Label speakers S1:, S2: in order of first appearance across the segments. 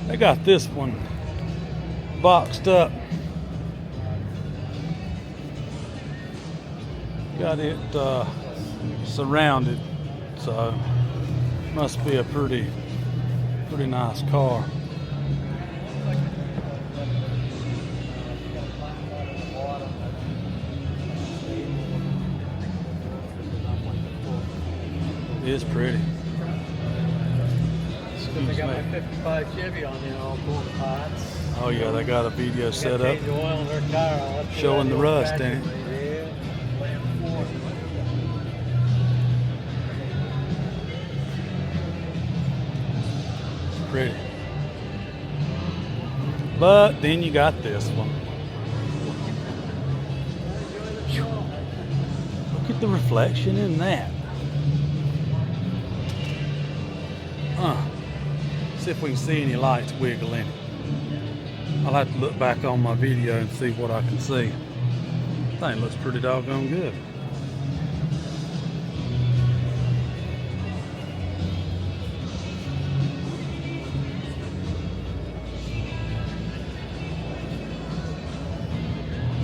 S1: They got this one boxed up. Got it surrounded, so must be a pretty nice car. It is pretty.
S2: They got my 55 Chevy on there, all four pots.
S1: Oh yeah, they got a video set up
S2: The oil in their car,
S1: showing the rust in it. Pretty. But then you got this one. Look at the reflection in that. See if we can see any lights wiggle in it. I'll have to look back on my video and see what I can see. I think it looks pretty doggone good.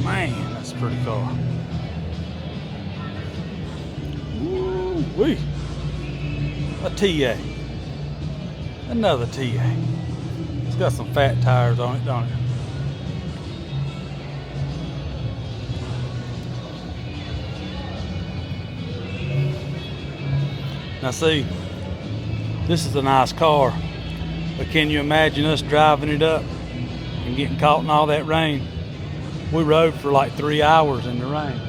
S1: Man, that's a pretty car. Woo-wee. A TA. Another TA. It's got some fat tires on it, don't it? Now see, this is a nice car, but can you imagine us driving it up and getting caught in all that rain? We rode for like 3 hours in the rain.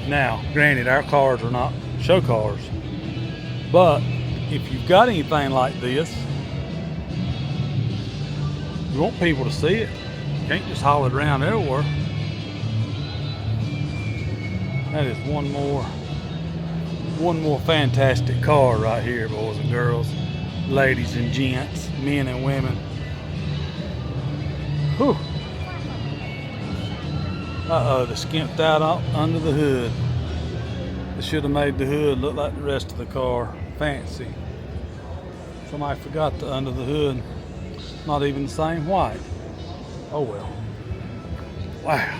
S1: Now, granted, our cars are not show cars, but if you've got anything like this, you want people to see it. You can't just haul it around everywhere. That is one more fantastic car right here, boys and girls, ladies and gents, men and women. Whew. Uh-oh, they skimped out under the hood. They should have made the hood look like the rest of the car. Fancy. Somebody forgot the under the hood. Not even the same white. Oh well. Wow.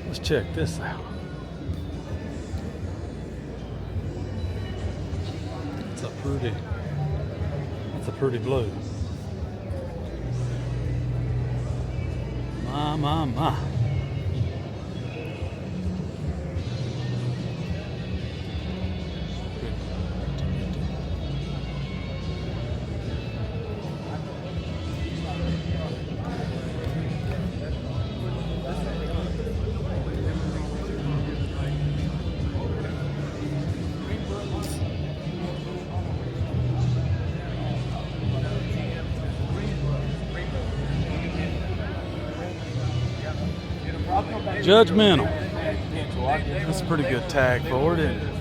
S1: Let's check this out. That's a pretty blue. My. Judgmental. That's a pretty good tag for it, isn't it?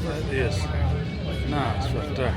S1: That is nice right there.